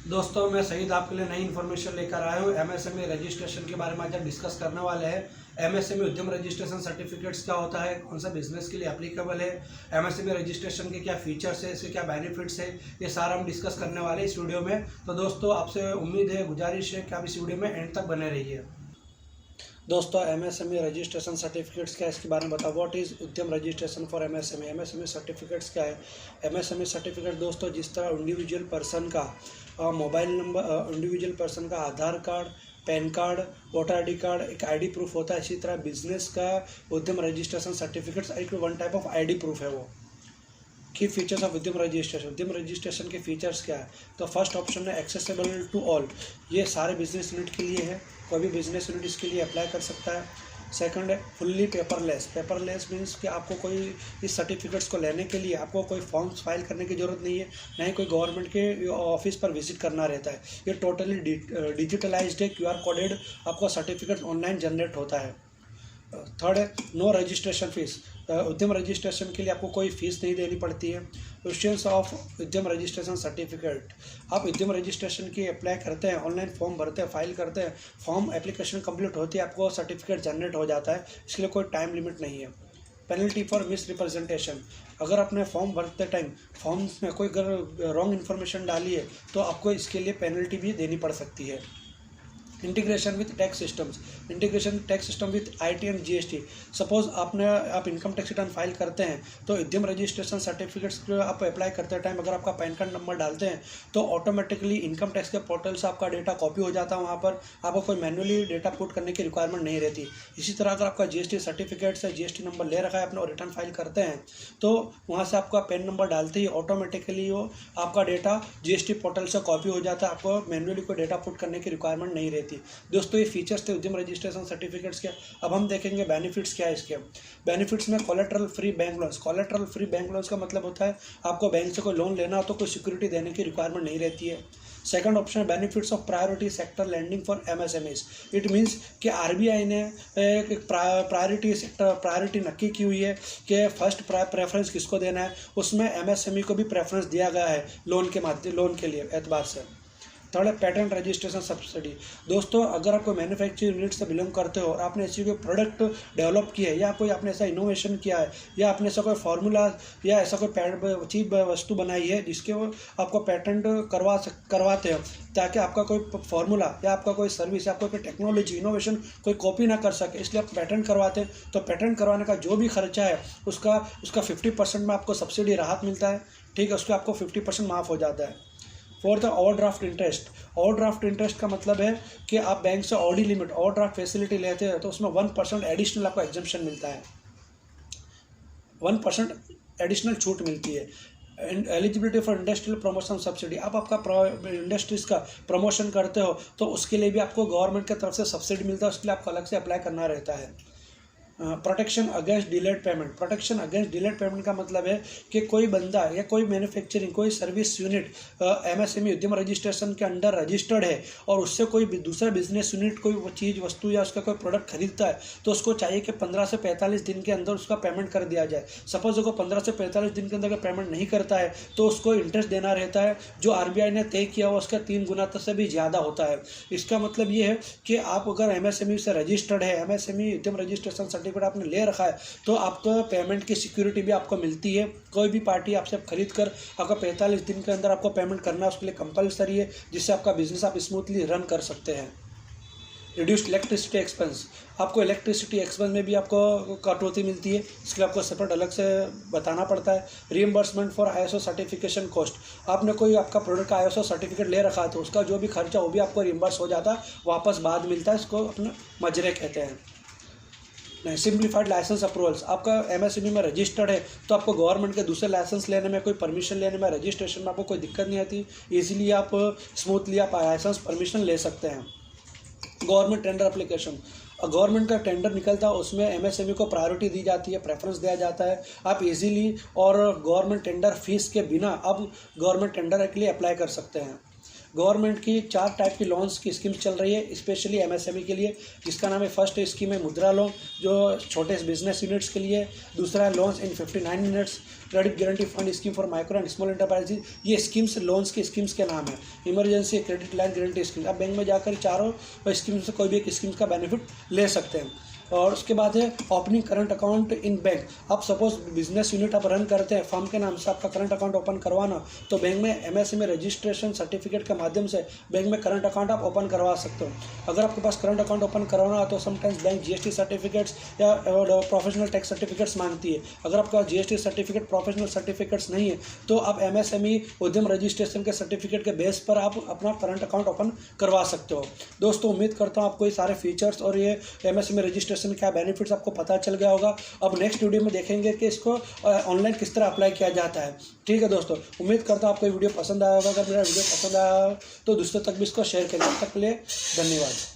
दोस्तों मैं सईद आपके लिए नई इन्फॉर्मेशन लेकर आया हूँ। एमएसएमई रजिस्ट्रेशन के बारे में आज डिस्कस करने वाले हैं। एमएसएमई उद्यम रजिस्ट्रेशन सर्टिफिकेट्स क्या होता है, कौन सा बिजनेस के लिए एप्लीकेबल है, एमएसएमई रजिस्ट्रेशन के क्या फीचर्स है, इसके क्या बेनिफिट्स है, ये सारा हम डिस्कस करने वाले हैं इस वीडियो में। तो दोस्तों आपसे उम्मीद है, गुजारिश है कि आप इस वीडियो में एंड तक बने रहिए। दोस्तों एमएसएमई रजिस्ट्रेशन सर्टिफिकेट्स क्या है इसके बारे में बताओ। What is Udyam registration for MSME. MSME certificates क्या है। एमएसएमई सर्टिफिकेट दोस्तों जिस तरह इंडिविजुअल पर्सन का मोबाइल नंबर, इंडिविजुअल पर्सन का Aadhaar card, PAN card, voter ID card एक आईडी प्रूफ होता है, इसी तरह बिजनेस का उद्यम रजिस्ट्रेशन सर्टिफिकेट्स एक one type of ID proof है वो। Key features of Udyam registration. Udyam registration के फीचर्स क्या है। तो फर्स्ट ऑप्शन है एक्सेसिबल टू ऑल, ये सारे बिजनेस यूनिट के लिए है, कोई भी बिजनेस यूनिट इसके लिए अप्लाई कर सकता है। सेकंड है फुल्ली पेपरलेस। पेपरलेस मीन्स कि आपको कोई इस सर्टिफिकेट्स को लेने के लिए आपको कोई फॉर्म्स फाइल करने की ज़रूरत नहीं है, ना ही कोई गवर्नमेंट के ऑफिस पर विजिट करना रहता है। ये टोटली डिजिटलाइज्ड है, क्यूआर कोडेड आपको सर्टिफिकेट ऑनलाइन जनरेट होता है। थर्ड है नो रजिस्ट्रेशन फीस। उद्यम रजिस्ट्रेशन के लिए आपको कोई फीस नहीं देनी पड़ती है। Questions of Udyam registration certificate. आप उद्यम रजिस्ट्रेशन की अप्लाई करते हैं, ऑनलाइन फॉर्म भरते हैं, फाइल करते हैं, फॉर्म एप्लीकेशन कंप्लीट होती है, आपको सर्टिफिकेट जनरेट हो जाता है, इसके लिए कोई टाइम लिमिट नहीं है। Penalty for miss representation. अगर आपने फॉर्म भरते टाइम फॉर्म्स में कोई अगर रॉन्ग इन्फॉर्मेशन डाली है तो आपको इसके लिए पेनल्टी भी देनी पड़ सकती है। Integration with tax systems. Integration tax system with IT and GST. Suppose आप इनकम टैक्स रिटर्न फाइल करते हैं तो उद्यम रजिस्ट्रेशन सर्टिफिकेट्स आप अप्लाई करते टाइम अगर आपका पैन कार्ड नंबर डालते हैं तो ऑटोमेटिकली इनकम टैक्स के पोर्टल से आपका डेटा कॉपी हो जाता है, वहाँ पर आपको कोई मैनुअली डेटा पुट करने की रिक्वायरमेंट नहीं रहती। इसी तरह अगर आपका जीएसटी सर्टिफिकेट से जीएसटी नंबर ले रखा है अपना और रिटर्न फाइल करते हैं तो वहाँ से आपका पैन नंबर डालते ही ऑटोमेटिकली वो आपका डेटा जीएसटी पोर्टल से कॉपी हो जाता है, आपको मैनुअली कोई डेटा पुट करने की रिक्वायरमेंट नहीं रहती। दोस्तों ये फीचर्स थे उद्यम रजिस्ट्रेशन सर्टिफिकेट्स के। अब हम देखेंगे बेनिफिट्स क्या है इसके। बेनिफिट्स में collateral free bank loans. Collateral free bank loans का मतलब होता है आपको बैंक से कोई लोन लेना हो तो कोई सिक्योरिटी देने की रिक्वायरमेंट नहीं रहती है। सेकंड ऑप्शन है benefits of priority sector lending for MSMEs. It means कि आरबीआई ने एक प्रायोरिटी सेक्टर प्रायोरिटी नक्की की हुई है कि फर्स्ट प्रेफरेंस किसको देना है, उसमें एमएसएमई को भी प्रेफरेंस दिया गया है लोन के लिए एतबार से। थर्ड है पैटेंट रजिस्ट्रेशन सब्सिडी। दोस्तों अगर आप कोई मैन्युफैक्चरिंग यूनिट से बिलोंग करते हो और आपने ऐसी कोई प्रोडक्ट डेवलप किया है या कोई आपने ऐसा इनोवेशन किया है या आपने ऐसा कोई फार्मूला या ऐसा कोई चीज वस्तु बनाई है जिसके वो आपको पैटेंट करवाते हो ताकि आपका कोई फार्मूला या आपका कोई सर्विस या आपका कोई टेक्नोलॉजी इनोवेशन कोई कॉपी ना कर सके, इसलिए आप पैटेंट करवाते हैं। तो पैटेंट करवाने का जो भी खर्चा है उसका 50% में आपको सब्सिडी राहत मिलता है, ठीक है, उसके आपको 50% माफ़ हो जाता है। Fourth overdraft interest. Overdraft interest का मतलब है कि आप बैंक से ऑडी लिमिट ओवरड्राफ्ट फैसिलिटी लेते हैं तो उसमें 1% एडिशनल आपको एग्जम्पशन मिलता है, 1% एडिशनल छूट मिलती है। Eligibility for industrial promotion subsidy. आप आपका इंडस्ट्रीज का प्रमोशन करते हो तो उसके लिए भी आपको गवर्नमेंट की तरफ से सब्सिडी मिलता है, उसके लिए आपको अलग से अप्लाई करना रहता है। Protection against delayed payment. Protection against delayed payment का मतलब है कि कोई बंदा या कोई मैन्युफैक्चरिंग कोई सर्विस यूनिट एमएसएमई उद्यम रजिस्ट्रेशन के अंडर रजिस्टर्ड है और उससे कोई दूसरा बिजनेस यूनिट कोई चीज़ वस्तु या उसका कोई प्रोडक्ट खरीदता है तो उसको चाहिए कि 15 से 45 दिन के अंदर उसका पेमेंट कर दिया जाए। सपोज अगर 15 से 45 दिन के अंदर अगर पेमेंट नहीं करता है तो उसको इंटरेस्ट देना रहता है जो आरबीआई ने तय किया हुआ उसका 3 गुना से भी ज़्यादा होता है। इसका मतलब ये है कि आप अगर एमएसएमई से रजिस्टर्ड है, एमएसएमई उद्यम रजिस्ट्रेशन सर्टिफिकेट आपने ले रखा है तो आपको पेमेंट की सिक्योरिटी भी आपको मिलती है। कोई भी पार्टी आपसे खरीद कर आपका 45 दिन के अंदर आपको पेमेंट करना उसके लिए कंपलसरी है, जिससे आपका बिजनेस आप स्मूथली रन कर सकते हैं। Reduced electricity expense. आपको इलेक्ट्रिसिटी एक्सपेंस में भी आपको कटौती मिलती है, इसके लिए आपको सेपरेट अलग से बताना पड़ता है। Reimbursement for ISO certification cost. आपने कोई आपका प्रोडक्ट का आईएसओ सर्टिफिकेट ले रखा है तो उसका जो भी खर्चा वो भी आपको रिइंबर्स हो जाता है, वापस बाद मिलता है, इसको अपने मजरे कहते हैं। नहीं, सिंप्लीफाइड लाइसेंस अप्रूवल्स। आपका एमएसएमई में रजिस्टर्ड है तो आपको गवर्नमेंट के दूसरे लाइसेंस लेने में कोई परमिशन लेने में रजिस्ट्रेशन में आपको कोई दिक्कत नहीं आती, इजीली आप स्मूथली आप लाइसेंस परमिशन ले सकते हैं। Government tender application. गवर्नमेंट का टेंडर निकलता है उसमें एमएसएमई को प्रायोरिटी दी जाती है, प्रेफरेंस दिया जाता है, आप इजीली और गवर्नमेंट टेंडर फीस के बिना आप गवर्नमेंट टेंडर के लिए अप्लाई कर सकते हैं। गवर्नमेंट की 4 टाइप की लोन्स की स्कीम्स चल रही है स्पेशली एमएसएमई के लिए, जिसका नाम है फर्स्ट स्कीम है मुद्रा लोन जो छोटे बिजनेस यूनिट्स के लिए, दूसरा है loans in 59 minutes, credit guarantee fund scheme for micro and small enterprises. ये स्कीम्स लोन्स की स्कीम्स के नाम है। Emergency credit line guarantee scheme, आप बैंक में जाकर चारों स्कीम से कोई भी एक स्कीम का बेनिफिट ले सकते हैं। और उसके बाद है opening current account in bank. आप सपोज बिजनेस यूनिट आप रन करते हैं, फर्म के नाम से आपका करंट अकाउंट ओपन करवाना, तो बैंक में एमएसएमई रजिस्ट्रेशन सर्टिफिकेट के माध्यम से बैंक में करंट अकाउंट आप ओपन करवा सकते हो। अगर आपके पास करंट अकाउंट ओपन करवाना है तो समटाइम्स बैंक जीएसटी सर्टिफिकेट्स या प्रोफेशनल टैक्स सर्टिफिकेट्स मांगती है। अगर आपका जीएसटी सर्टिफिकेट प्रोफेशनल सर्टिफिकेट्स नहीं है तो आप एमएसएमई उद्यम रजिस्ट्रेशन के सर्टिफिकेट के बेस पर आप अपना करंट अकाउंट ओपन करवा सकते हो। दोस्तों उम्मीद करता हूँ आपको ये सारे फीचर्स और ये एमएसएमई रजिस्ट्रेशन क्या बेनिफिट्स आपको पता चल गया होगा। अब नेक्स्ट वीडियो में देखेंगे कि इसको ऑनलाइन किस तरह अप्लाई किया जाता है। ठीक है दोस्तों, उम्मीद करता हूँ आपको ये वीडियो पसंद आया होगा। अगर मेरा वीडियो पसंद आया तो दूसरों तक भी इसको शेयर करें। तब तक के लिए धन्यवाद।